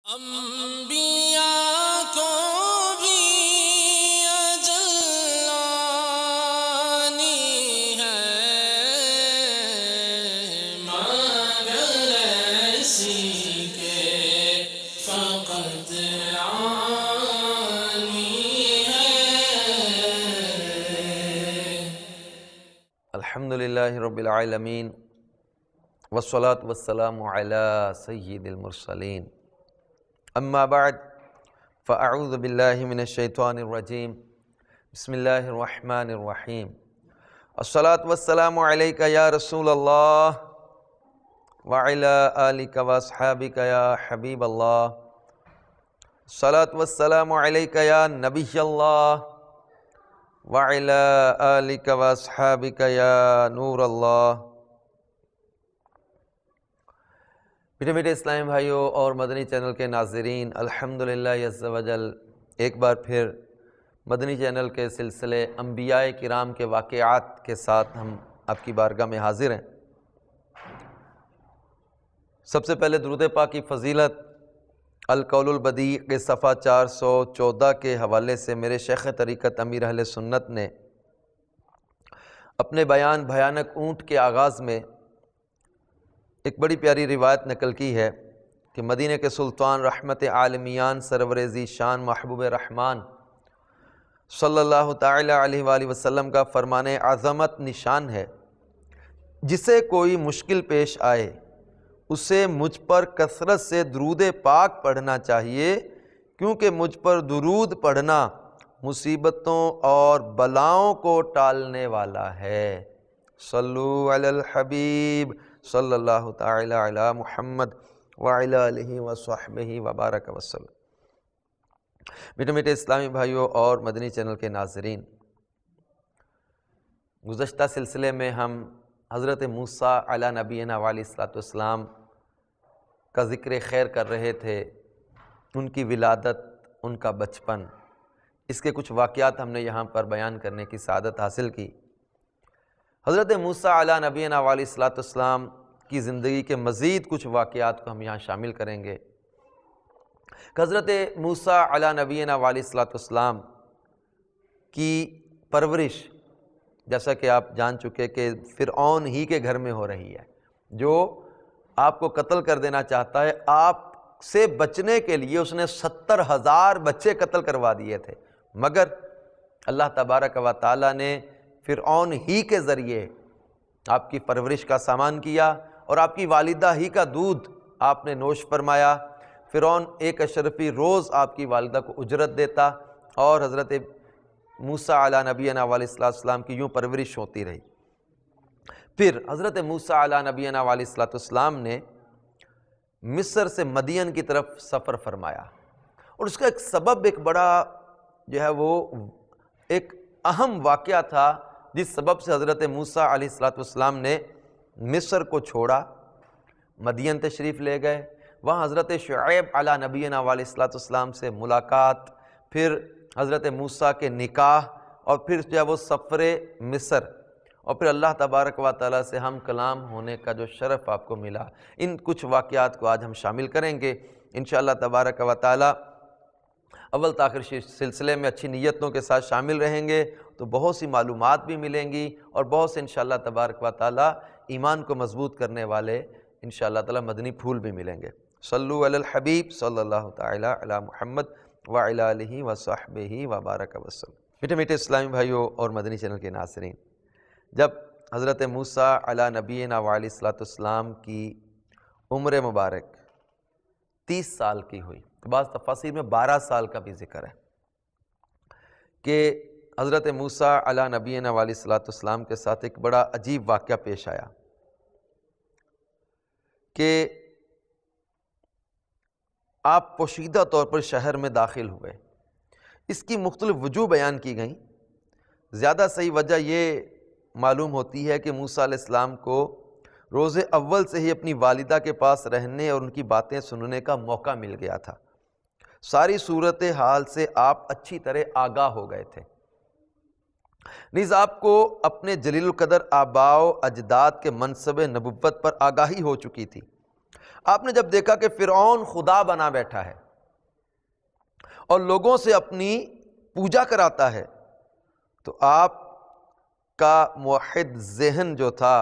انبیاء کو بھی اجل آنی ہے، مگر ایسی کہ فقط آنی ہے۔ الحمدللہ رب العالمین والصلاة والسلام علی سید المرسلین، اما بعد فاعوذ باللہ من الشیطان الرجیم، بسم اللہ الرحمن الرحیم۔ الصلاة والسلام علیک یا رسول اللہ وعلی آلک واصحابک یا حبیب اللہ۔ الصلاة والسلام علیک یا نبی اللہ وعلی آلک واصحابک یا نور اللہ۔ میٹھے میٹھے اسلامی بھائیوں اور مدنی چینل کے ناظرین، الحمدللہ عز و جل ایک بار پھر مدنی چینل کے سلسلے انبیاء کرام کے واقعات کے ساتھ ہم آپ کی بارگاہ میں حاضر ہیں۔ سب سے پہلے درود پاک کی فضیلت القول البدیع کے صفحہ 414 کے حوالے سے میرے شیخ طریقت امیر اہل سنت نے اپنے بیان بھیانک اونٹ کے آغاز میں ایک بڑی پیاری روایت نقل کی ہے کہ مدینہ کے سلطان رحمت عالمیان سرور ذی شان محبوب رحمان صلی اللہ تعالی علیہ وآلہ وسلم کا فرمان عظمت نشان ہے، جسے کوئی مشکل پیش آئے اسے مجھ پر کثرت سے درود پاک پڑھنا چاہیے، کیونکہ مجھ پر درود پڑھنا مصیبتوں اور بلاؤں کو ٹالنے والا ہے۔ صلو علی الحبیب صلی اللہ تعالی علی محمد وعلی آلہ وصحبہ وبارک وسلم۔ میٹھے میٹھے اسلامی بھائیوں اور مدنی چینل کے ناظرین، گزشتہ سلسلے میں ہم حضرت موسیٰ علی نبینا علیہ الصلوۃ والسلام کا ذکر خیر کر رہے تھے، ان کی ولادت، ان کا بچپن، اس کے کچھ واقعات ہم نے یہاں پر بیان کرنے کی سعادت حاصل کی۔ حضرت موسیٰ علی نبینا علیہ الصلوۃ والسلام کی زندگی کے مزید کچھ واقعات کو ہم یہاں شامل کریں گے کہ حضرت موسیٰ علی نبینا علیہ الصلوۃ والسلام کی پرورش، جیسا کہ آپ جان چکے کہ فرعون ہی کے گھر میں ہو رہی ہے، جو آپ کو قتل کر دینا چاہتا ہے۔ آپ سے بچنے کے لیے اس نے 70,000 بچے قتل کروا دیے تھے، مگر اللہ تبارک و تعالیٰ نے فرعون ہی کے ذریعے آپ کی پرورش کا سامان کیا، اور آپ کی والدہ ہی کا دودھ آپ نے نوش فرمایا۔ فرعون ایک اشرفی روز آپ کی والدہ کو اجرت دیتا، اور حضرت موسیٰ علی نبینا علیہ السلام کی یوں پرورش ہوتی رہی۔ پھر حضرت موسیٰ علی نبینا علیہ السلام نے مصر سے مدین کی طرف سفر فرمایا، اور اس کا ایک سبب، ایک بڑا جو ہے وہ ایک اہم واقعہ تھا، جس سبب سے حضرت موسیٰ علیہ السلام نے مصر کو چھوڑا، مدین تشریف لے گئے۔ وہاں حضرت شعیب علی نبینا علیہ السلام سے ملاقات، پھر حضرت موسیٰ کے نکاح، اور پھر جو ہے وہ سفر مصر، اور پھر اللہ تبارک و تعالیٰ سے ہم کلام ہونے کا جو شرف آپ کو ملا۔ ان کچھ واقعات کو آج ہم شامل کریں گے انشاءاللہ تبارک و تعالیٰ۔ اول تاخر سلسلے میں اچھی نیتوں کے ساتھ شامل رہیں گے تو بہت سی معلومات بھی ملیں گی، اور بہت سے انشاءاللہ تبارک و تعالیٰ ایمان کو مضبوط کرنے والے انشاءاللہ تعالیٰ مدنی پھول بھی ملیں گے۔ صلو علی الحبیب صلی اللہ تعالی علی محمد وعلی آلہ وصحبہ وبارک وسلم۔ میٹھے میٹھے اسلامی بھائیوں اور مدنی چینل کے ناظرین، جب حضرت موسیٰ علی نبینا علیہ السلام کی عمر مبارک 30 سال کی ہوئی، بعض تفاسیر میں 12 سال کا بھی ذکر ہے، کہ حضرت موسیٰ علی نبینا علیہ السلام کے ساتھ ایک بڑا عجیب واقعہ پیش آیا کہ آپ پوشیدہ طور پر شہر میں داخل ہوئے۔ اس کی مختلف وجوہ بیان کی گئیں۔ زیادہ صحیح وجہ یہ معلوم ہوتی ہے کہ موسیٰ علیہ السلام کو روز اول سے ہی اپنی والدہ کے پاس رہنے اور ان کی باتیں سننے کا موقع مل گیا تھا۔ ساری صورتحال سے آپ اچھی طرح آگاہ ہو گئے تھے، نیز آپ کو اپنے جلیل القدر آباء و اجداد کے منصب نبوت پر آگاہی ہو چکی تھی۔ آپ نے جب دیکھا کہ فرعون خدا بنا بیٹھا ہے اور لوگوں سے اپنی پوجا کراتا ہے، تو آپ کا موحد ذہن جو تھا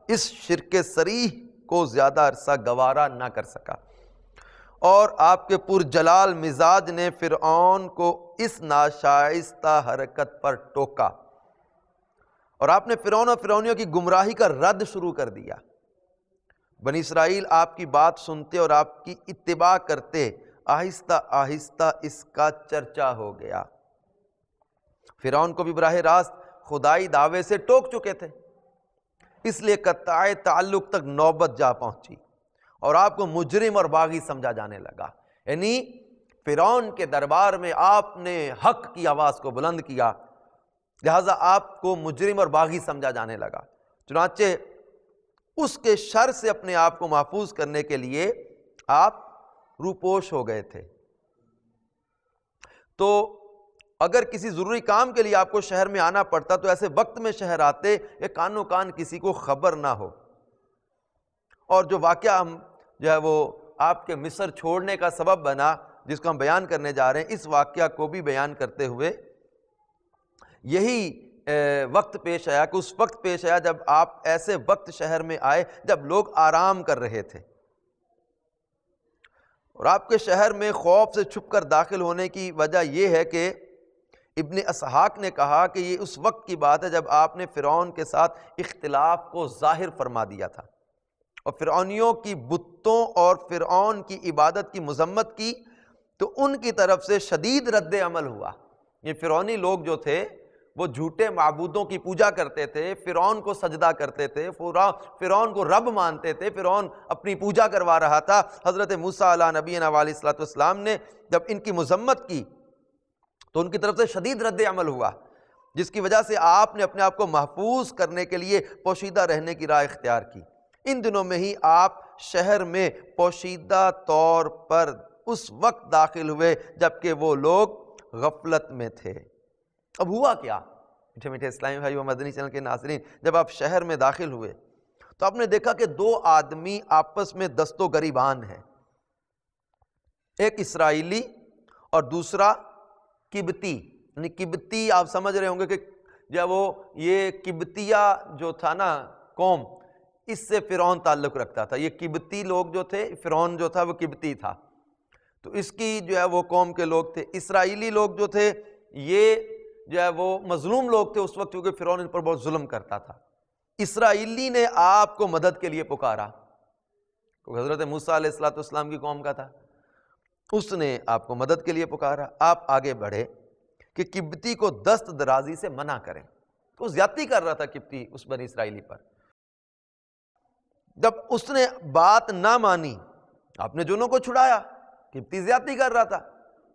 اس شرک صریح کو زیادہ عرصہ گوارا نہ کر سکا، اور آپ کے پرجلال مزاج نے فرعون کو اس ناشائستہ حرکت پر ٹوکا، اور آپ نے فرعون اور فرعونیوں کی گمراہی کا رد شروع کر دیا۔ بنی اسرائیل آپ کی بات سنتے اور آپ کی اتباع کرتے، آہستہ آہستہ اس کا چرچا ہو گیا۔ فرعون کو بھی براہ راست خدائی دعوے سے ٹوک چکے تھے، اس لیے قطع تعلق تک نوبت جا پہنچی اور آپ کو مجرم اور باغی سمجھا جانے لگا۔ یعنی فرعون کے دربار میں آپ نے حق کی آواز کو بلند کیا، لہذا آپ کو مجرم اور باغی سمجھا جانے لگا۔ چنانچہ اس کے شر سے اپنے آپ کو محفوظ کرنے کے لیے آپ روپوش ہو گئے تھے۔ تو اگر کسی ضروری کام کے لیے آپ کو شہر میں آنا پڑتا تو ایسے وقت میں شہر آتے کہ کانوں کان کسی کو خبر نہ ہو۔ اور جو واقعہ ہم جو ہے وہ آپ کے مصر چھوڑنے کا سبب بنا، جس کو ہم بیان کرنے جا رہے ہیں، اس واقعہ کو بھی بیان کرتے ہوئے یہی وقت پیش آیا کہ اس وقت پیش آیا جب آپ ایسے وقت شہر میں آئے جب لوگ آرام کر رہے تھے، اور آپ کے شہر میں خوف سے چھپ کر داخل ہونے کی وجہ یہ ہے کہ ابن اسحاق نے کہا کہ یہ اس وقت کی بات ہے جب آپ نے فرعون کے ساتھ اختلاف کو ظاہر فرما دیا تھا اور فرعونیوں کی بتوں اور فرعون کی عبادت کی مذمت کی، تو ان کی طرف سے شدید رد عمل ہوا۔ یہ فرعونی لوگ جو تھے وہ جھوٹے معبودوں کی پوجا کرتے تھے، فرعون کو سجدہ کرتے تھے، فرعون کو رب مانتے تھے، فرعون اپنی پوجا کروا رہا تھا۔ حضرت موسیٰ علیہ نبینا علیہ الصلوۃ والسلام نے جب ان کی مذمت کی تو ان کی طرف سے شدید رد عمل ہوا، جس کی وجہ سے آپ نے اپنے آپ کو محفوظ کرنے کے لیے پوشیدہ رہنے کی راہ اختیار کی۔ ان دنوں میں ہی آپ شہر میں پوشیدہ طور پر اس وقت داخل ہوئے جبکہ وہ لوگ غفلت میں تھے۔ اب ہوا کیا؟ میٹھے میٹھے اسلامی بھائی و مدنی چینل کے ناظرین، جب آپ شہر میں داخل ہوئے تو آپ نے دیکھا کہ دو آدمی آپس میں دست و گریبان ہیں، ایک اسرائیلی اور دوسرا قبطی۔ یعنی قبطی آپ سمجھ رہے ہوں گے کہ جب وہ یہ قبطیہ جو تھا نا قوم، اس سے فرعون تعلق رکھتا تھا۔ یہ قبطی لوگ جو تھے، فرعون جو تھا وہ قبطی تھا، تو اس کی جو ہے وہ قوم کے لوگ تھے۔ اسرائیلی لوگ جو تھے یہ جو ہے وہ مظلوم لوگ تھے اس وقت، کیونکہ فرعون ان پر بہت ظلم کرتا تھا۔ اسرائیلی نے آپ کو مدد کے لیے پکارا، حضرت موسیٰ علیہ الصلوۃ والسلام کی قوم کا تھا، اس نے آپ کو مدد کے لیے پکارا۔ آپ آگے بڑھے کہ قبطی کو دست درازی سے منع کریں، تو زیادتی کر رہا تھا قبطی اس بنی اسرائیلی پر۔ جب اس نے بات نہ مانی، آپ نے دونوں کو چھڑایا، قبطی زیادتی کر رہا تھا،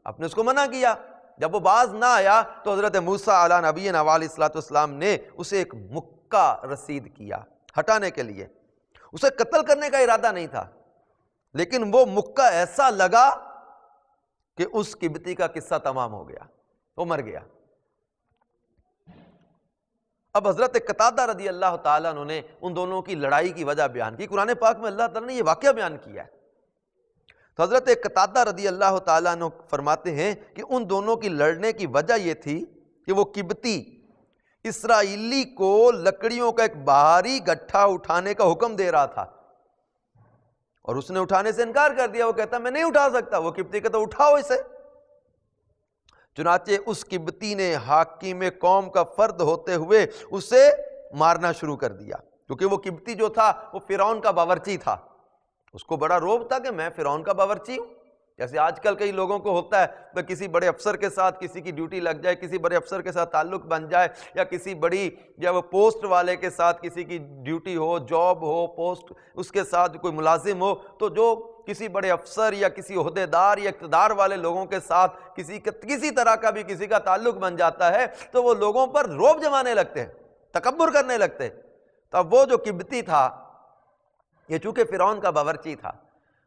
آپ نے اس کو منع کیا۔ جب وہ باز نہ آیا تو حضرت موسیٰ علیہ نبینا علیہ الصلوۃ والسلام نے اسے ایک مکہ رسید کیا ہٹانے کے لیے۔ اسے قتل کرنے کا ارادہ نہیں تھا، لیکن وہ مکہ ایسا لگا کہ اس قبطی کا قصہ تمام ہو گیا، وہ مر گیا۔ اب حضرت قتادہ رضی اللہ تعالیٰ عنہ نے ان دونوں کی لڑائی کی وجہ بیان کی۔ قرآن پاک میں اللہ تعالیٰ نے یہ واقعہ بیان کیا ہے۔ تو حضرت قتادہ رضی اللہ تعالیٰ عنہ فرماتے ہیں کہ ان دونوں کی لڑنے کی وجہ یہ تھی کہ وہ قبطی اسرائیلی کو لکڑیوں کا ایک بھاری گٹھا اٹھانے کا حکم دے رہا تھا، اور اس نے اٹھانے سے انکار کر دیا۔ وہ کہتا میں نہیں اٹھا سکتا، وہ قبطی کہتا اٹھاؤ اسے۔ چنانچہ اس قبطی نے حاکم قوم کا فرد ہوتے ہوئے اسے مارنا شروع کر دیا، کیونکہ وہ قبطی جو تھا وہ فرعون کا باورچی تھا۔ اس کو بڑا روب تھا کہ میں فرعون کا باورچی ہوں۔ جیسے آج کل کئی لوگوں کو ہوتا ہے کہ کسی بڑے افسر کے ساتھ کسی کی ڈیوٹی لگ جائے، کسی بڑے افسر کے ساتھ تعلق بن جائے، یا کسی بڑی یا وہ پوسٹ والے کے ساتھ کسی کی ڈیوٹی ہو، جاب ہو، پوسٹ اس کے ساتھ کوئی ملازم ہو، تو جو کسی بڑے افسر یا کسی عہدیدار یا اقتدار والے لوگوں کے ساتھ کسی طرح کا بھی کسی کا تعلق بن جاتا ہے تو وہ لوگوں پر روب جمانے لگتے ہیں، تکبر کرنے لگتے ہیں۔ تو اب وہ جو قبطی تھا، یہ چونکہ فرعون کا باورچی تھا،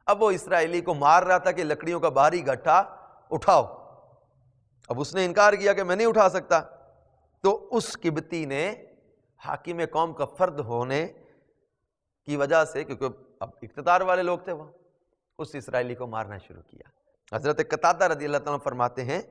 اب وہ اسرائیلی کو مار رہا تھا کہ لکڑیوں کا بھاری گٹھا اٹھاؤ۔ اب اس نے انکار کیا کہ میں نہیں اٹھا سکتا، تو اس قبطی نے حاکم قوم کا فرد ہونے کی وجہ سے، کیونکہ اب اقتدار والے لوگ تھے وہ، اس اسرائیلی کو مارنا شروع کیا۔ حضرت قتادہ رضی اللہ تعالیٰ فرماتے ہیں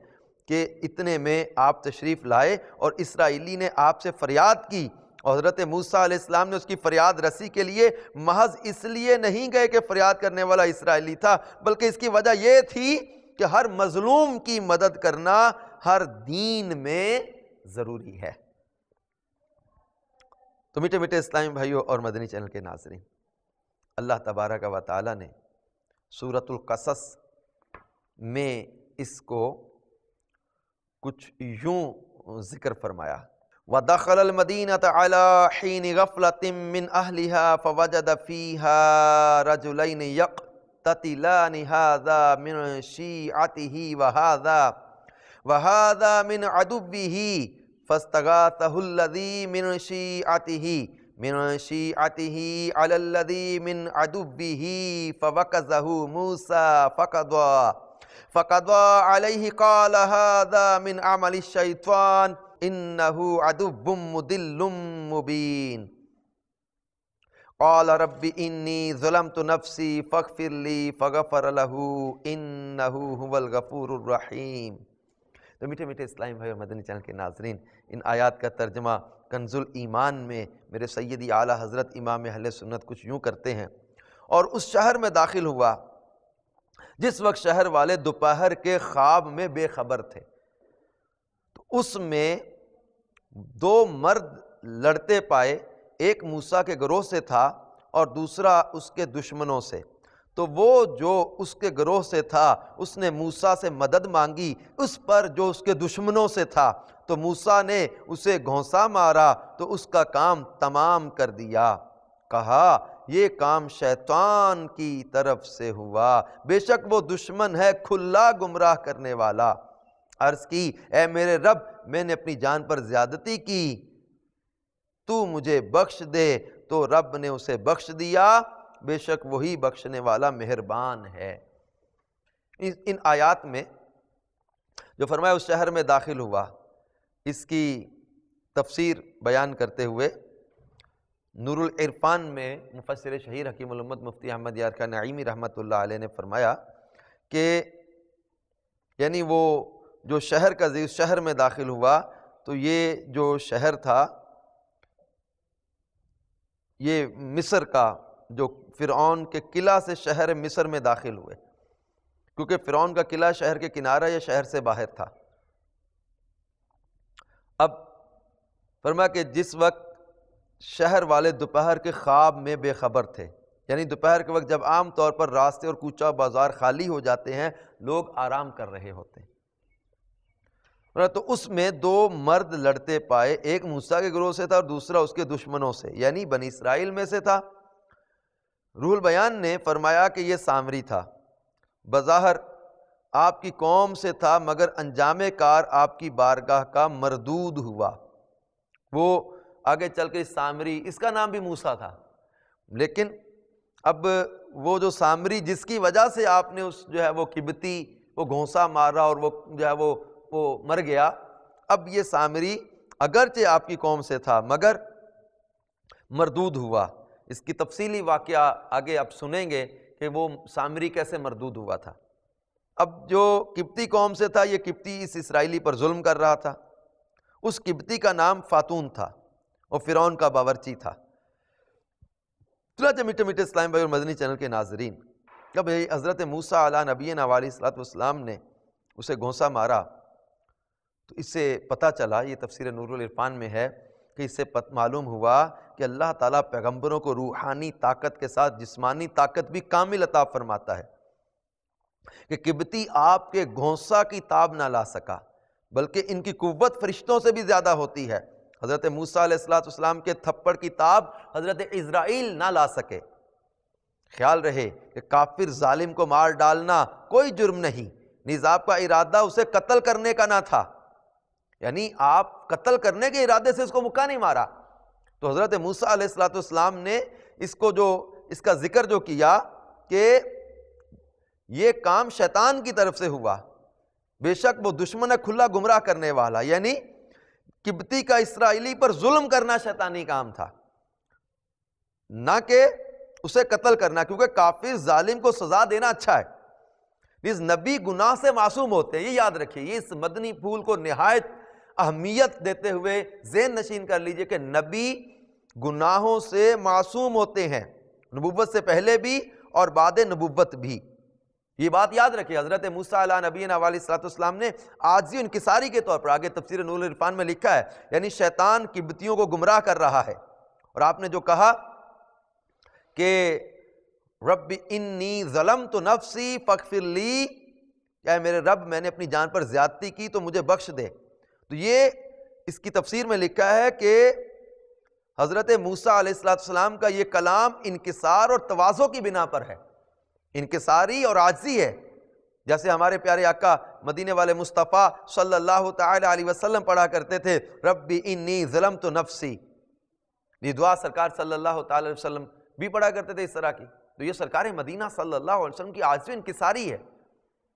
کہ اتنے میں آپ تشریف لائے اور اسرائیلی نے آپ سے فریاد کی، اور حضرت موسیٰ علیہ السلام نے اس کی فریاد رسی کے لیے محض اس لیے نہیں گئے کہ فریاد کرنے والا اسرائیلی تھا، بلکہ اس کی وجہ یہ تھی کہ ہر مظلوم کی مدد کرنا ہر دین میں ضروری ہے۔ تو میٹھے میٹھے اسلامی بھائیوں اور مدنی چینل کے ناظرین، اللہ تبارک و تعالیٰ نے سورۃ القصص میں اس کو کچھ یوں ذکر فرمایا، وَدَخَلَ الْمَدِينَةَ عَلَى حِينِ غَفْلَةٍ مِّنْ أَهْلِهَا فَوَجَدَ فِيهَا رَجُلَيْنِ يَقْتَتِلَانِ هَذَا مِنْ شِيعَتِهِ وَهَذَا مِنْ عَدُوِّهِ فَاسْتَغَاثَهُ الَّذِي مِنْ شِيعَتِهِ عَلَى الَّذِي مِنْ عَدُوِّهِ فَوَكَزَهُ مُوسَى فَقَضَى عَلَيْهِ قَالَ هَذَا مِنْ عَمَلِ الشَّيْطَانِ إِنَّهُ عَدُوٌّ مُضِلٌّ مُبِينٌ قَالَ رَبِّ إِنِّي ظَلَمْتُ نَفْسِي فَاغْفِرْ لِي فَغَفَرَ لَهُ إِنَّهُ هُوَ الْغَفُورُ الرَّحِيمُ۔ تو میٹھے میٹھے اسلامی بھائی اور مدنی چینل کے ناظرین، ان آیات کا ترجمہ کنز الایمان میں میرے سیدی اعلیٰ حضرت امام اہل سنت کچھ یوں کرتے ہیں، اور اس شہر میں داخل ہوا جس وقت شہر والے دوپہر کے خواب میں بے خبر تھے، تو اس میں دو مرد لڑتے پائے، ایک موسیٰ کے گروہ سے تھا اور دوسرا اس کے دشمنوں سے۔ تو وہ جو اس کے گروہ سے تھا اس نے موسیٰ سے مدد مانگی اس پر جو اس کے دشمنوں سے تھا، تو موسیٰ نے اسے گھونسا مارا تو اس کا کام تمام کر دیا، کہا یہ کام شیطان کی طرف سے ہوا، بے شک وہ دشمن ہے کھلا گمراہ کرنے والا۔ عرض کی اے میرے رب، میں نے اپنی جان پر زیادتی کی، تو مجھے بخش دے، تو رب نے اسے بخش دیا، بے شک وہی بخشنے والا مہربان ہے۔ ان آیات میں جو فرمایا اس شہر میں داخل ہوا، اس کی تفسیر بیان کرتے ہوئے نور العرفان میں مفسر شہیر حکیم الامت مفتی احمد یار خان نعیمی رحمۃ اللہ علیہ نے فرمایا کہ یعنی وہ جو شہر کا اس شہر میں داخل ہوا، تو یہ جو شہر تھا یہ مصر کا، جو فرعون کے قلعہ سے شہر مصر میں داخل ہوئے، کیونکہ فرعون کا قلعہ شہر کے کنارہ یا شہر سے باہر تھا۔ اب فرمایا کہ جس وقت شہر والے دوپہر کے خواب میں بے خبر تھے، یعنی دوپہر کے وقت جب عام طور پر راستے اور کوچہ بازار خالی ہو جاتے ہیں، لوگ آرام کر رہے ہوتے ہیں، تو اس میں دو مرد لڑتے پائے، ایک موسیٰ کے گروہ سے تھا اور دوسرا اس کے دشمنوں سے، یعنی بنی اسرائیل میں سے تھا۔ روح البیان نے فرمایا کہ یہ سامری تھا، بظاہر آپ کی قوم سے تھا، مگر انجام کار آپ کی بارگاہ کا مردود ہوا۔ وہ آگے چل کے سامری، اس کا نام بھی موسیٰ تھا، لیکن اب وہ جو سامری جس کی وجہ سے آپ نے اس جو ہے وہ قبطی وہ گھونسا مارا اور وہ جو ہے وہ مر گیا، اب یہ سامری اگرچہ آپ کی قوم سے تھا مگر مردود ہوا۔ اس کی تفصیلی واقعہ آگے آپ سنیں گے کہ وہ سامری کیسے مردود ہوا تھا۔ اب جو قبطی قوم سے تھا، یہ قبطی اس اسرائیلی پر ظلم کر رہا تھا، اس قبطی کا نام فاتون تھا اور فرعون کا باورچی تھا۔ چنانچہ میٹھے میٹھے اسلام بھائی اور مدنی چینل کے ناظرین، جب حضرت موسیٰ علیہ نبینا علیہ الصلوۃ والسلام نے اسے گھونسا مارا تو اس سے پتہ چلا، یہ تفسیر نور العرفان میں ہے کہ اس سے معلوم ہوا کہ اللہ تعالیٰ پیغمبروں کو روحانی طاقت کے ساتھ جسمانی طاقت بھی کامل عطا فرماتا ہے، کہ قبطی آپ کے گھونسا کی تاب نہ لا سکا، بلکہ ان کی قوت فرشتوں سے بھی زیادہ ہوتی ہے۔ حضرت موسیٰ علیہ السلام کے تھپڑ کی تاب حضرت عزرائیل نہ لا سکے۔ خیال رہے کہ کافر ظالم کو مار ڈالنا کوئی جرم نہیں، نیز آپ کا ارادہ اسے قتل کرنے کا نہ تھا، یعنی آپ قتل کرنے کے ارادے سے اس کو مکہ نہیں مارا۔ تو حضرت موسیٰ علیہ السلام نے اس کا ذکر جو کیا کہ یہ کام شیطان کی طرف سے ہوا، بے شک وہ دشمن ہے کھلا گمراہ کرنے والا، یعنی قبطی کا اسرائیلی پر ظلم کرنا شیطانی کام تھا، نہ کہ اسے قتل کرنا، کیونکہ کافر ظالم کو سزا دینا اچھا ہے۔ اس نبی گناہ سے معصوم ہوتے ہیں، یہ یاد رکھیے، یہ اس مدنی پھول کو نہایت اہمیت دیتے ہوئے ذہن نشین کر لیجئے کہ نبی گناہوں سے معصوم ہوتے ہیں، نبوت سے پہلے بھی اور بعد نبوت بھی۔ یہ بات یاد رکھیے، حضرت موسیٰ علیہ نبینا علیہ السلام نے عاجزی و انکساری کے طور پر، آگے تفسیر نور العرفان میں لکھا ہے، یعنی شیطان قبطیوں کو گمراہ کر رہا ہے، اور آپ نے جو کہا کہ رب انی ظلمت نفسی فاغفر لی، اے میرے رب میں نے اپنی جان پر زیادتی کی تو مجھے بخش دے، تو یہ اس کی تفسیر میں لکھا ہے کہ حضرت موسیٰ علیہ السلام کا یہ کلام انکسار اور تواضع کی بنا پر ہے، انکساری اور عاجزی ہے، جیسے ہمارے پیارے آقا مدینے والے مصطفیٰ صلی اللہ تعالی علیہ وسلم پڑھا کرتے تھے، رب انی ظلمت نفسی۔ یہ دعا سرکار صلی اللہ تعالی علیہ وسلم بھی پڑھا کرتے تھے اس طرح کی، تو یہ سرکار مدینہ صلی اللہ علیہ وسلم کی عاجزی و انکساری ہے۔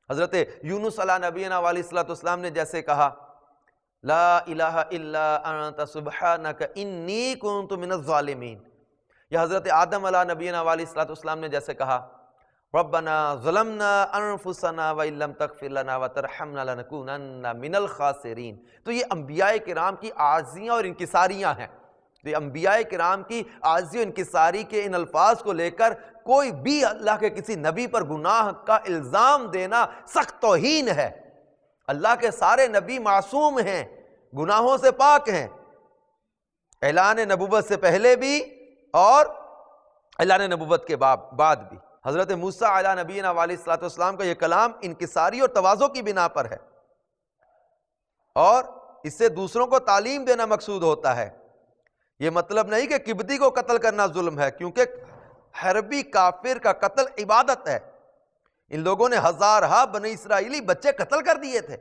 حضرت یونس علیہ نبینا علیہ السلام نے جیسے کہا لا الہ الا انت سبحانک انی کنت من الظالمین، یا حضرت آدم علیہ نبینا علیہ السلام نے جیسے کہا ربنا ظلمنا انفسنا وان لم تغفر لنا وترحمنا لنکونن من الخاسرین۔ تو یہ انبیاء کرام کی عاجزیاں اور انکساریاں ہیں، تو یہ انبیاء کرام کی عاجزی و انکساری کے ان الفاظ کو لے کر کوئی بھی اللہ کے کسی نبی پر گناہ کا الزام دینا سخت توہین ہے۔ اللہ کے سارے نبی معصوم ہیں، گناہوں سے پاک ہیں، اعلان نبوت سے پہلے بھی اور اعلان نبوت کے بعد بھی۔ حضرت موسیٰ علیہ نبینا علیہ السلام کا یہ کلام انکساری اور تواضع کی بنا پر ہے، اور اس سے دوسروں کو تعلیم دینا مقصود ہوتا ہے۔ یہ مطلب نہیں کہ قبطی کو قتل کرنا ظلم ہے، کیونکہ حربی کافر کا قتل عبادت ہے۔ ان لوگوں نے ہزارہا بنی اسرائیلی بچے قتل کر دیے تھے،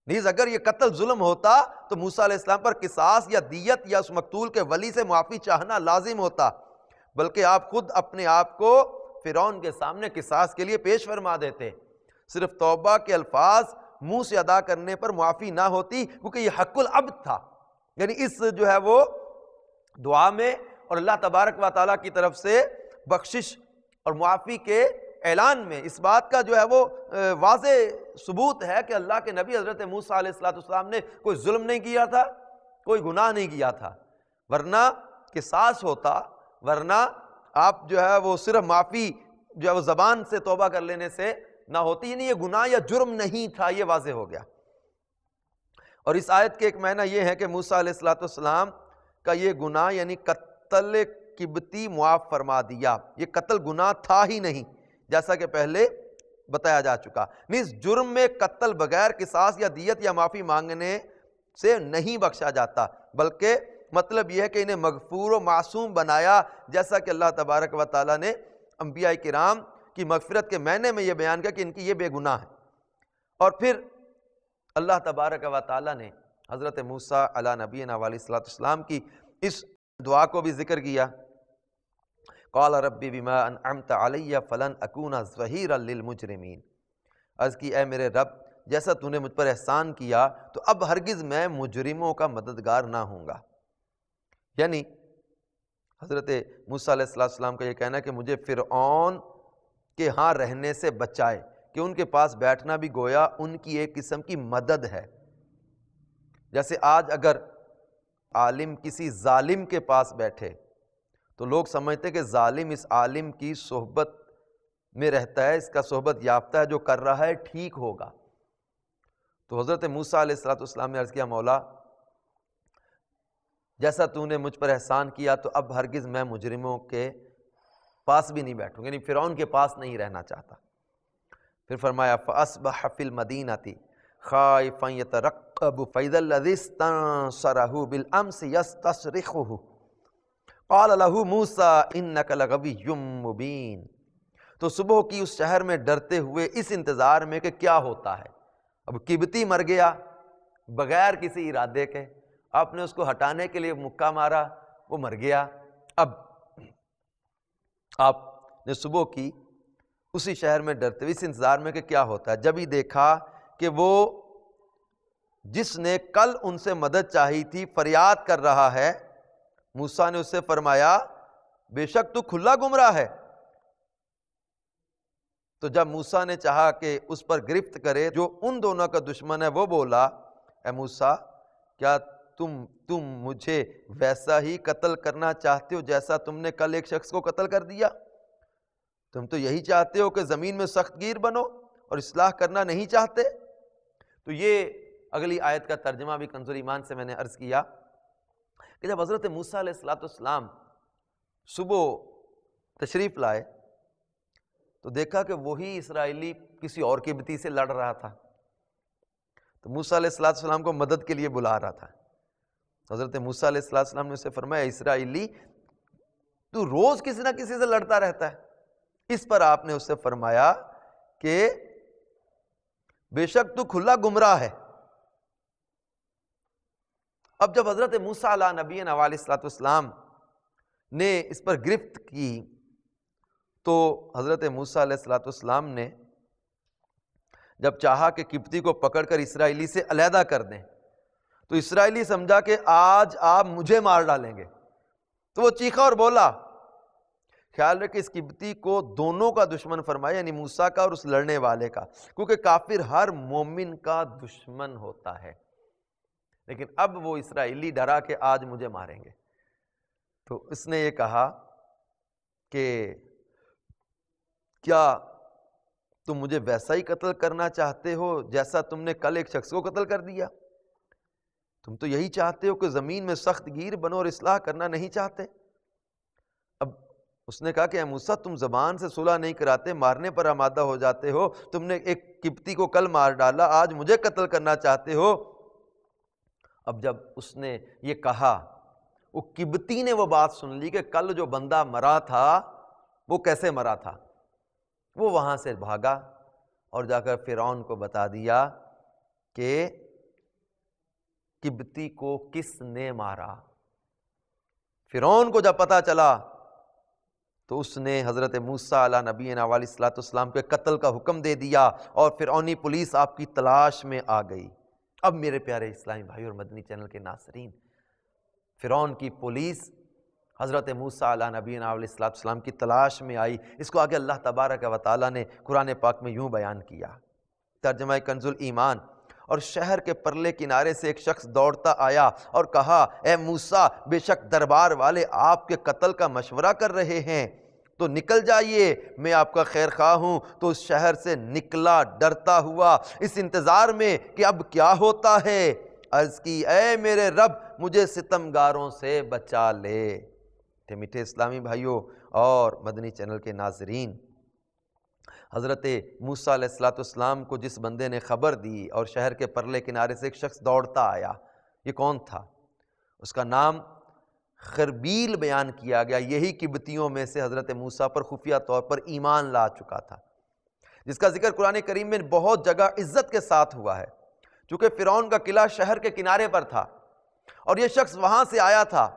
نیز اگر یہ قتل ظلم ہوتا تو موسیٰ علیہ السلام پر قصاص یا دیت یا اس مقتول کے ولی سے معافی چاہنا لازم ہوتا، بلکہ آپ خود اپنے آپ کو فرعون کے سامنے قصاص کے لیے پیش فرما دیتے۔ صرف توبہ کے الفاظ منہ سے ادا کرنے پر معافی نہ ہوتی، کیونکہ یہ حق العبد تھا، یعنی اس جو ہے وہ دعا میں اور اللہ تبارک و تعالیٰ کی طرف سے بخشش اور معافی کے اعلان میں اس بات کا جو ہے وہ واضح ثبوت ہے کہ اللہ کے نبی حضرت موسیٰ علیہ السلام نے کوئی ظلم نہیں کیا تھا، کوئی گناہ نہیں کیا تھا، ورنہ قصاص ہوتا، ورنہ آپ جو ہے وہ صرف معافی جو ہے وہ زبان سے توبہ کر لینے سے نہ ہوتی، یعنی یہ گناہ یا جرم نہیں تھا، یہ واضح ہو گیا۔ اور اس آیت کے ایک معنی یہ ہے کہ موسیٰ علیہ السلام کا یہ گناہ یعنی قتل قبطی معاف فرما دیا، یہ قتل گناہ تھا ہی نہیں، جیسا کہ پہلے بتایا جا چکا۔ نیز جرم میں قتل بغیر قصاص یا دیت یا معافی مانگنے سے نہیں بخشا جاتا، بلکہ مطلب یہ ہے کہ انہیں مغفور و معصوم بنایا، جیسا کہ اللہ تبارک و تعالیٰ نے انبیاء کرام کی مغفرت کے معنی میں یہ بیان کیا کہ ان کی یہ بے گناہ ہے۔ اور پھر اللہ تبارک و تعالیٰ نے حضرت موسیٰ علیہ نبینا علیہ السلام کی اس دعا کو بھی ذکر کیا، قال ربی بما انعمت علی فلن اکون ظہیرا للمجرمین، عرض کی اے میرے رب جیسا تو نے مجھ پر احسان کیا تو اب ہرگز میں مجرموں کا مددگار نہ ہوں گا۔ یعنی حضرت موسیٰ علیہ السلام کا یہ کہنا ہے کہ مجھے فرعون کے ہاں رہنے سے بچائے، کہ ان کے پاس بیٹھنا بھی گویا ان کی ایک قسم کی مدد ہے۔ جیسے آج اگر عالم کسی ظالم کے پاس بیٹھے تو لوگ سمجھتے کہ ظالم اس عالم کی صحبت میں رہتا ہے، اس کا صحبت یافتہ ہے، جو کر رہا ہے ٹھیک ہوگا۔ تو حضرت موسیٰ علیہ السلام نے عرض کیا مولا جیسا تو نے مجھ پر احسان کیا تو اب ہرگز میں مجرموں کے پاس بھی نہیں بیٹھوں گا، یعنی فرعون کے پاس نہیں رہنا چاہتا۔ پھر فرمایا فَأَصْبَحَ فِي الْمَدِينَةِ خَائِفًا يَتَرَقَّبُ فَإِذَا الَّذِي اسْتَنصَرَهُ بِالْأَمْسِ يَسْتَصْرِخُهُ قَالَ لَهُ مُوسَىٰ إِنَّكَ لَغَوِيٌّ مُّبِينٌ۔ تو صبح کی اس شہر میں ڈرتے ہوئے اس انتظار میں کہ کیا ہوتا ہے، اب قبطی مر گیا بغیر کسی ارادے کے، آپ نے اس کو ہٹانے کے لیے مکہ مارا، وہ مر گیا، اب آپ نے صبح کی اسی شہر میں ڈرتے ہوئے اس انتظار میں کہ کیا ہوتا ہے، جب ہی دیکھا کہ وہ جس نے کل ان سے مدد چاہی تھی فریاد کر رہا ہے۔ موسیٰ نے اس سے فرمایا بے شک تو کھلا گمراہ ہے۔ تو جب موسیٰ نے چاہا کہ اس پر گرفت کرے جو ان دونوں کا دشمن ہے، وہ بولا اے موسیٰ کیا تم مجھے ویسا ہی قتل کرنا چاہتے ہو جیسا تم نے کل ایک شخص کو قتل کر دیا؟ تم تو یہی چاہتے ہو کہ زمین میں سخت گیر بنو اور اصلاح کرنا نہیں چاہتے؟ تو یہ اگلی آیت کا ترجمہ بھی کنز ایمان سے میں نے عرض کیا کہ جب حضرت موسیٰ علیہ السلام صبح تشریف لائے تو دیکھا کہ وہی اسرائیلی کسی اور قبطی سے لڑ رہا تھا، تو موسیٰ علیہ السلام کو مدد کے لیے بلا رہا تھا۔ حضرت موسیٰ علیہ السلام نے اسے فرمایا اسرائیلی تو روز کسی نہ کسی سے لڑتا رہتا ہے۔ اس پر آپ نے اس سے فرمایا کہ بے شک تو کھلا گمراہ ہے۔ اب جب حضرت موسیٰ علیہ نبینا علیہ السلام نے اس پر گرفت کی تو حضرت موسیٰ علیہ السلام نے جب چاہا کہ قبطی کو پکڑ کر اسرائیلی سے علیحدہ کر دیں تو اسرائیلی سمجھا کہ آج آپ مجھے مار ڈالیں گے، تو وہ چیخا اور بولا۔ خیال رکھیں اس قبطی کو دونوں کا دشمن فرمایا، یعنی موسیٰ کا اور اس لڑنے والے کا، کیونکہ کافر ہر مومن کا دشمن ہوتا ہے، لیکن اب وہ اسرائیلی ڈرا کہ آج مجھے ماریں گے، تو اس نے یہ کہا کہ کیا تم مجھے ویسا ہی قتل کرنا چاہتے ہو جیسا تم نے کل ایک شخص کو قتل کر دیا؟ تم تو یہی چاہتے ہو کہ زمین میں سخت گیر بنو اور اصلاح کرنا نہیں چاہتے؟ اب اس نے کہا کہ اے موسیٰ تم زبان سے صلح نہیں کراتے، مارنے پر آمادہ ہو جاتے ہو، تم نے ایک قبطی کو کل مار ڈالا، آج مجھے قتل کرنا چاہتے ہو۔ اب جب اس نے یہ کہا وہ قبطی نے وہ بات سن لی کہ کل جو بندہ مرا تھا وہ کیسے مرا تھا، وہ وہاں سے بھاگا اور جا کر فرعون کو بتا دیا کہ قبطی کو کس نے مارا۔ فرعون کو جب پتا چلا تو اس نے حضرت موسیٰ علیہ نبینا علیہ السلام کے قتل کا حکم دے دیا اور فرعونی پولیس آپ کی تلاش میں آ گئی۔ اب میرے پیارے اسلامی بھائی اور مدنی چینل کے ناظرین، فرعون کی پولیس حضرت موسیٰ علیہ نبینا علیہ السلام کی تلاش میں آئی۔ اس کو آگے اللہ تبارک و تعالیٰ نے قرآن پاک میں یوں بیان کیا، ترجمہ کنز ایمان، اور شہر کے پرلے کنارے سے ایک شخص دوڑتا آیا اور کہا اے موسیٰ بے شک دربار والے آپ کے قتل کا مشورہ کر رہے ہیں، تو نکل جائیے، میں آپ کا خیر خواہ ہوں۔ تو اس شہر سے نکلا ڈرتا ہوا اس انتظار میں کہ اب کیا ہوتا ہے، عرض کی اے میرے رب مجھے ستمگاروں سے بچا لے۔ میٹھے اسلامی بھائیوں اور مدنی چینل کے ناظرین، حضرت موسیٰ علیہ السلام کو جس بندے نے خبر دی اور شہر کے پرلے کنارے سے ایک شخص دوڑتا آیا، یہ کون تھا؟ اس کا نام خربیل بیان کیا گیا، یہی قبطیوں میں سے حضرت موسیٰ پر خفیہ طور پر ایمان لا چکا تھا، جس کا ذکر قرآن کریم میں بہت جگہ عزت کے ساتھ ہوا ہے۔ چونکہ فرعون کا قلعہ شہر کے کنارے پر تھا اور یہ شخص وہاں سے آیا تھا،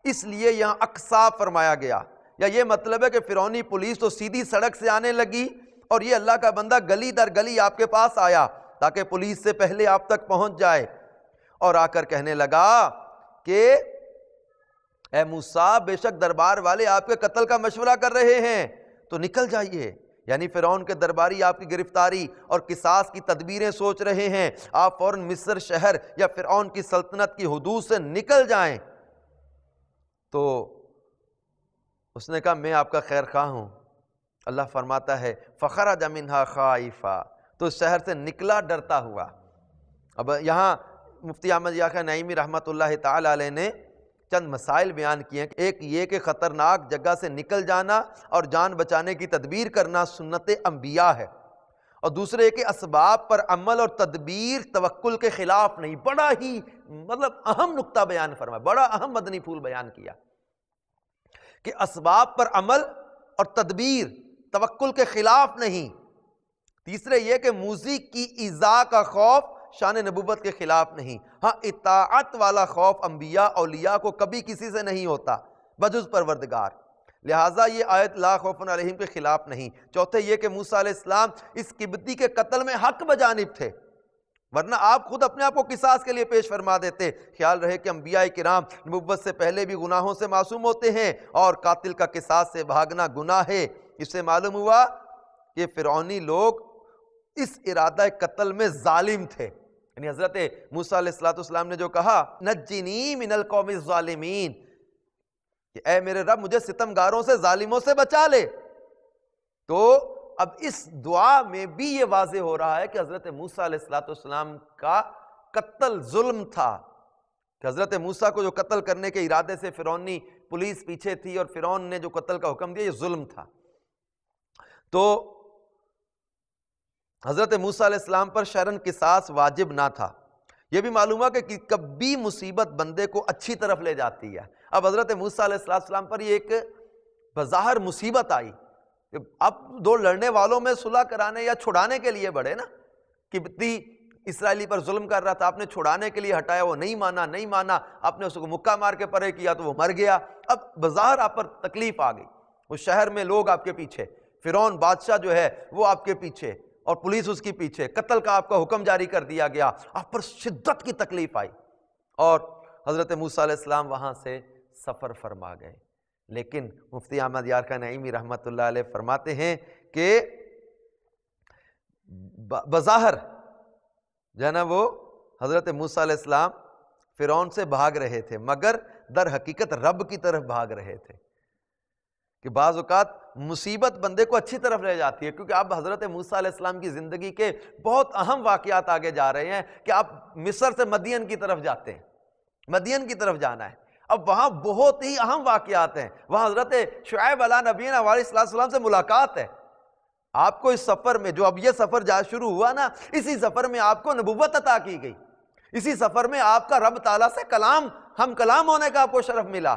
اس لیے یہاں اقصا فرمایا گیا، یا یہ مطلب ہے کہ فرعونی پولیس تو سیدھی سڑک سے آنے لگی اور یہ اللہ کا بندہ گلی در گلی آپ کے پاس آیا تاکہ پولیس سے پہلے آپ تک پہنچ جائے، اور آ کر کہنے لگا کہ اے موسیٰ بے شک دربار والے آپ کے قتل کا مشورہ کر رہے ہیں، تو نکل جائیے۔ یعنی فرعون کے درباری آپ کی گرفتاری اور قصاص کی تدبیریں سوچ رہے ہیں، آپ فوراً مصر شہر یا فرعون کی سلطنت کی حدود سے نکل جائیں۔ تو اس نے کہا میں آپ کا خیر خواہ ہوں۔ اللہ فرماتا ہے فخرج منہا خائفا، تو اس شہر سے نکلا ڈرتا ہوا۔ اب یہاں مفتی احمد یحییٰ نعیمی رحمۃ اللہ تعالی علیہ نے چند مسائل بیان کیے ہیں۔ ایک یہ کہ خطرناک جگہ سے نکل جانا اور جان بچانے کی تدبیر کرنا سنت انبیاء ہے، اور دوسرے یہ کہ اسباب پر عمل اور تدبیر توکل کے خلاف نہیں۔ بڑا ہی اہم نقطہ بیان فرمایا، بڑا اہم مدنی پھول بیان کیا کہ اسباب پر عمل اور تدبیر توکل کے خلاف نہیں۔ تیسرے یہ کہ موذی کی ایذا کا خوف شان نبوت کے خلاف نہیں۔ ہاں اطاعت والا خوف انبیاء اولیاء کو کبھی کسی سے نہیں ہوتا بجز پروردگار، لہٰذا یہ آیت لا خوف علیہم کے خلاف نہیں۔ چوتھے یہ کہ موسیٰ علیہ السلام اس قبطی کے قتل میں حق بجانب تھے، ورنہ آپ خود اپنے آپ کو قصاص کے لیے پیش فرما دیتے۔ خیال رہے کہ انبیاء کرام نبوت سے پہلے بھی گناہوں سے معصوم ہوتے ہیں، اور قاتل کا قصاص سے بھاگنا گناہ ہے۔ اس سے معلوم ہوا کہ فرعونی لوگ اس ارادہ قتل میں ظالم تھے۔ یعنی حضرت موسیٰ علیہ السلام نے جو کہا نجنی من القوم الظالمین، کہ اے میرے رب مجھے ستمگاروں سے، ظالموں سے بچا لے، تو اب اس دعا میں بھی یہ واضح ہو رہا ہے کہ حضرت موسیٰ علیہ السلام کا قتل ظلم تھا، کہ حضرت موسیٰ کو جو قتل کرنے کے ارادے سے فرعونی پولیس پیچھے تھی اور فرعون نے جو قتل کا حکم دیا، یہ ظلم تھا۔ تو حضرت موسیٰ علیہ السلام پر شرعاً قصاص واجب نہ تھا۔ یہ بھی معلوم ہے کہ کبھی مصیبت بندے کو اچھی طرف لے جاتی ہے۔ اب حضرت موسیٰ علیہ السلام پر یہ ایک بظاہر مصیبت آئی، اب دو لڑنے والوں میں صلح کرانے یا چھڑانے کے لیے بڑھے نا، قبطی اسرائیلی پر ظلم کر رہا تھا، آپ نے چھڑانے کے لیے ہٹایا، وہ نہیں مانا، آپ نے اس کو مکہ مار کے پرے کیا تو وہ مر گیا۔ اب بظاہر آپ پر تکلیف آ گئی، اس شہر میں لوگ آپ کے پیچھے، فرعون بادشاہ جو ہے وہ آپ کے پیچھے اور پولیس اس کی پیچھے، قتل کا آپ کا حکم جاری کر دیا گیا، آپ پر شدت کی تکلیف آئی، اور حضرت موسیٰ علیہ السلام وہاں سے سفر فرما گئے۔ لیکن مفتی احمد یارکا نعیمی رحمۃ اللہ علیہ فرماتے ہیں کہ بظاہر جو ہے نا وہ حضرت موسیٰ علیہ السلام فرعون سے بھاگ رہے تھے، مگر در حقیقت رب کی طرف بھاگ رہے تھے، کہ بعض اوقات مصیبت بندے کو اچھی طرف لے جاتی ہے، کیونکہ اب حضرت موسیٰ علیہ السلام کی زندگی کے بہت اہم واقعات آگے جا رہے ہیں، کہ آپ مصر سے مدین کی طرف جاتے ہیں، مدین کی طرف جانا ہے، اب وہاں بہت ہی اہم واقعات ہیں، وہاں حضرت شعیب علیہ نبینا علیہ السلام سے ملاقات ہے۔ آپ کو اس سفر میں جو اب یہ سفر شروع ہوا نا، اسی سفر میں آپ کو نبوت عطا کی گئی، اسی سفر میں آپ کا رب تعالیٰ سے ہم کلام ہونے کا آپ کو شرف ملا۔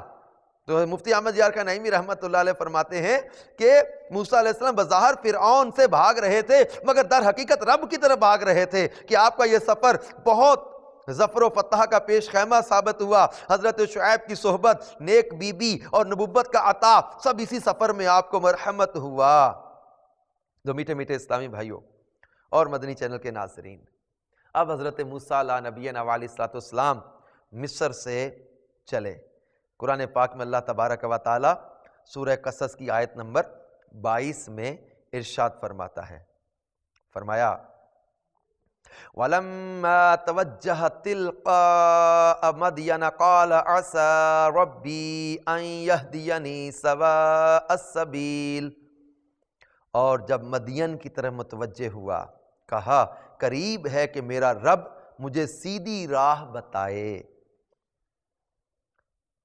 تو مفتی احمد یارکا نعیمی رحمۃ اللہ علیہ فرماتے ہیں کہ موسیٰ علیہ السلام بظاہر فرعون سے بھاگ رہے تھے، مگر در حقیقت رب کی طرف بھاگ رہے تھے، کہ آپ کا یہ سفر بہت ظفر و فتح کا پیش خیمہ ثابت ہوا۔ حضرت شعیب کی صحبت، نیک بی بی اور نبوت کا عطا، سب اسی سفر میں آپ کو مرحمت ہوا۔ جو میٹھے میٹھے اسلامی بھائیوں اور مدنی چینل کے ناظرین، اب حضرت موسیٰ علیہ نبینا علیہ السلام مصر سے چلے۔ قرآن پاک میں اللہ تبارک و تعالی سورہ قصص کی آیت نمبر 22 میں ارشاد فرماتا ہے، فرمایا وَلَمَّا تَوَجَّهَ تِلْقَاءَ مَدْيَنَ قَالَ عَسَىٰ رَبِّي أَن يَهْدِيَنِي سَوَاءَ السَّبِيلِ، اور جب مدین کی طرف متوجہ ہوا، کہا قریب ہے کہ میرا رب مجھے سیدھی راہ بتائے۔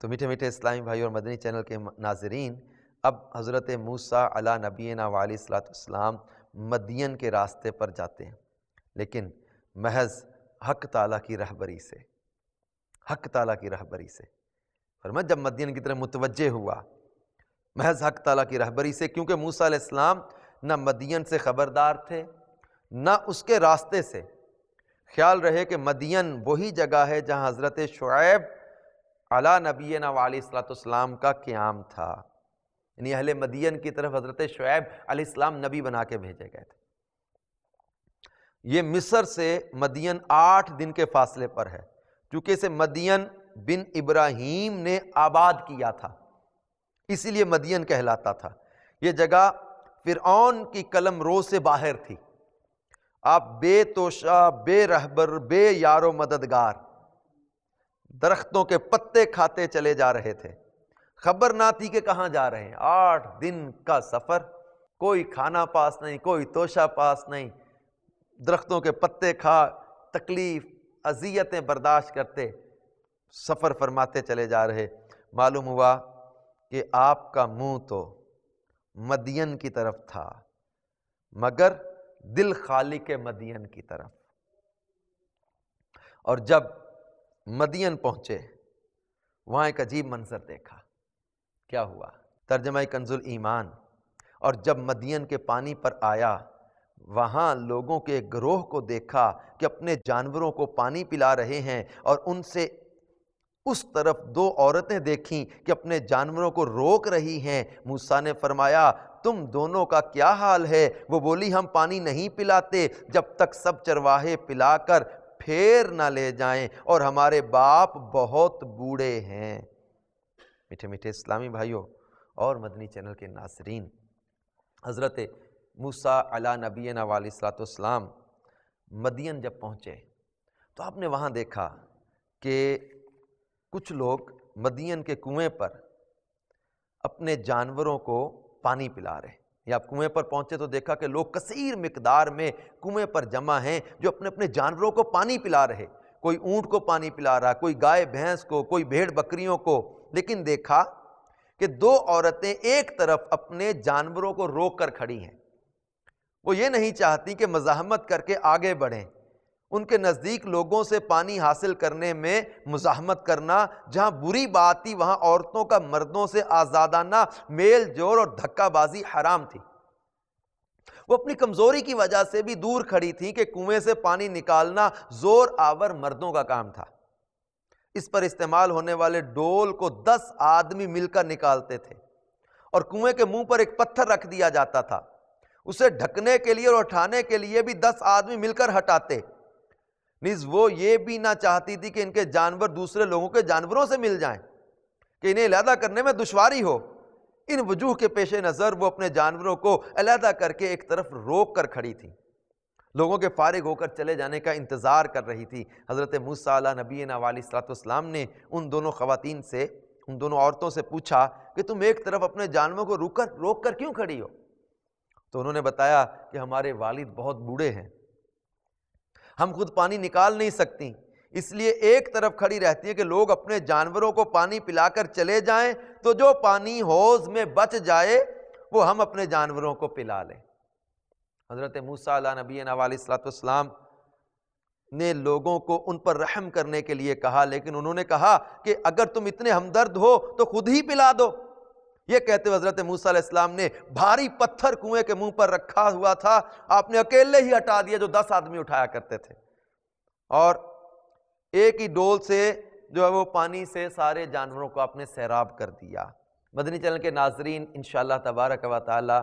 تو میٹھے میٹھے اسلامی بھائی اور مدنی چینل کے ناظرین، اب حضرت موسیٰ علیہ نبینا علیہ السلام مدین کے راستے پر جاتے ہیں، لیکن محض حق تعالیٰ کی رہبری سے، حق تعالیٰ کی رہبری سے۔ فرمایا جب مدین کی طرف متوجہ ہوا، محض حق تعالیٰ کی رہبری سے، کیونکہ موسیٰ علیہ السلام نہ مدین سے خبردار تھے نہ اس کے راستے سے۔ خیال رہے کہ مدین وہی جگہ ہے جہاں حضرت شعیب علیہ نبینا علیہ السلام کا قیام تھا، یعنی اہل مدین کی طرف حضرت شعیب علیہ السلام نبی بنا کے بھیجے گئے تھے۔ یہ مصر سے مدین 8 دن کے فاصلے پر ہے، چونکہ اسے مدین بن ابراہیم نے آباد کیا تھا، اسی لیے مدین کہلاتا تھا۔ یہ جگہ فرعون کی قلم رو سے باہر تھی، آپ بے توشہ، بے رہبر، بے یار و مددگار، درختوں کے پتے کھاتے چلے جا رہے تھے، خبر نہ تھی کہ کہاں جا رہے ہیں۔ 8 دن کا سفر، کوئی کھانا پاس نہیں، کوئی توشہ پاس نہیں، درختوں کے پتے کھا، تکلیف اذیتیں برداشت کرتے سفر فرماتے چلے جا رہے۔ معلوم ہوا کہ آپ کا منہ تو مدین کی طرف تھا، مگر دل خالق مدین کی طرف۔ اور جب مدین پہنچے، وہاں ایک عجیب منظر دیکھا۔ کیا ہوا؟ ترجمہ کنز الایمان۔ اور جب مدین کے پانی پر آیا، وہاں لوگوں کے ایک گروہ کو دیکھا کہ اپنے جانوروں کو پانی پلا رہے ہیں، اور ان سے اس طرف 2 عورتیں دیکھیں کہ اپنے جانوروں کو روک رہی ہیں۔ موسیٰ نے فرمایا تم دونوں کا کیا حال ہے؟ وہ بولی ہم پانی نہیں پلاتے جب تک سب چرواہے پلا کر پھیر نہ لے جائیں، اور ہمارے باپ بہت بوڑھے ہیں۔ میٹھے میٹھے اسلامی بھائیوں اور مدنی چینل کے ناظرین، حضرت موسیٰ علیٰ نبینا علیہ الصلوۃ والسلام مدین جب پہنچے تو آپ نے وہاں دیکھا کہ کچھ لوگ مدین کے کنویں پر اپنے جانوروں کو پانی پلا رہے، یا آپ کنویں پر پہنچے تو دیکھا کہ لوگ کثیر مقدار میں کنویں پر جمع ہیں جو اپنے اپنے جانوروں کو پانی پلا رہے، کوئی اونٹ کو پانی پلا رہا، کوئی گائے بھینس کو، کوئی بھیڑ بکریوں کو۔ لیکن دیکھا کہ دو عورتیں ایک طرف اپنے جانوروں کو روک کر کھڑی ہیں، وہ یہ نہیں چاہتی کہ مزاحمت کر کے آگے بڑھیں۔ ان کے نزدیک لوگوں سے پانی حاصل کرنے میں مزاحمت کرنا جہاں بری بات تھی، وہاں عورتوں کا مردوں سے آزادانہ میل جول اور دھکا بازی حرام تھی۔ وہ اپنی کمزوری کی وجہ سے بھی دور کھڑی تھی کہ کنویں سے پانی نکالنا زور آور مردوں کا کام تھا۔ اس پر استعمال ہونے والے ڈول کو 10 آدمی مل کر نکالتے تھے، اور کنویں کے منہ پر ایک پتھر رکھ دیا جاتا تھا، اسے ڈھکنے کے لیے اور اٹھانے کے لیے بھی 10 آدمی مل کر ہٹاتے۔ نیز وہ یہ بھی نہ چاہتی تھی کہ ان کے جانور دوسرے لوگوں کے جانوروں سے مل جائیں، کہ انہیں علیحدہ کرنے میں دشواری ہو۔ ان وجوہ کے پیش نظر وہ اپنے جانوروں کو علیحدہ کر کے ایک طرف روک کر کھڑی تھی، لوگوں کے فارغ ہو کر چلے جانے کا انتظار کر رہی تھی۔ حضرت موسیٰ علیٰ نبینا علیہ الصلوۃ والسلام نے ان دونوں خواتین سے، ان دونوں عورتوں سے پوچھا کہ تم ایک طرف اپنے جانوروں کو روک کر کیوں کھڑی ہو؟ تو انہوں نے بتایا کہ ہمارے والد بہت بوڑھے ہیں، ہم خود پانی نکال نہیں سکتی، اس لیے ایک طرف کھڑی رہتی ہے کہ لوگ اپنے جانوروں کو پانی پلا کر چلے جائیں تو جو پانی حوض میں بچ جائے وہ ہم اپنے جانوروں کو پلا لیں۔ حضرت موسیٰ علیہ نبینا علیہ الصلوۃ والسلام نے لوگوں کو ان پر رحم کرنے کے لیے کہا، لیکن انہوں نے کہا کہ اگر تم اتنے ہمدرد ہو تو خود ہی پلا دو۔ یہ کہتے ہوئے حضرت موسیٰ علیہ السلام نے بھاری پتھر کنویں کے منہ پر رکھا ہوا تھا، آپ نے اکیلے ہی ہٹا دیا جو 10 آدمی اٹھایا کرتے تھے، اور ایک ہی ڈول سے جو ہے وہ پانی سے سارے جانوروں کو آپ نے سیراب کر دیا۔ مدنی چینل کے ناظرین، انشاءاللہ تبارک و تعالی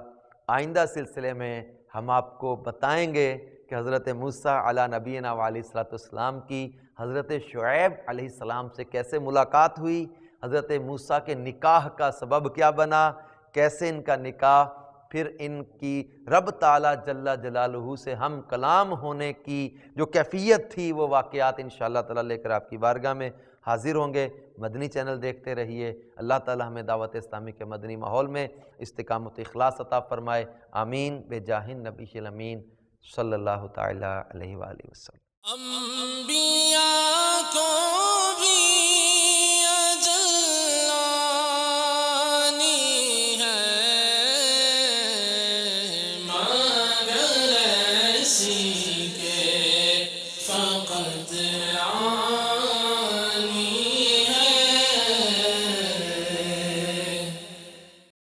آئندہ سلسلے میں ہم آپ کو بتائیں گے کہ حضرت موسیٰ علیٰ نبینا علیہ الصلوۃ والسلام کی حضرت شعیب علیہ السلام سے کیسے ملاقات ہوئی، حضرت موسیٰ کے نکاح کا سبب کیا بنا، کیسے ان کا نکاح، پھر ان کی رب تعالیٰ جل جلالہ سے ہم کلام ہونے کی جو کیفیت تھی، وہ واقعات انشاءاللہ تعالیٰ لے کر آپ کی بارگاہ میں حاضر ہوں گے۔ مدنی چینل دیکھتے رہیے۔ اللہ تعالیٰ ہمیں دعوت اسلامی کے مدنی ماحول میں استقامت و اخلاص عطا فرمائے، آمین بجاہ النبی الامین صلی اللہ تعالیٰ علیہ وآلہ وسلم۔ انبیاء کو بھی اجل آنی ہے، مگر ایسی کہ فقط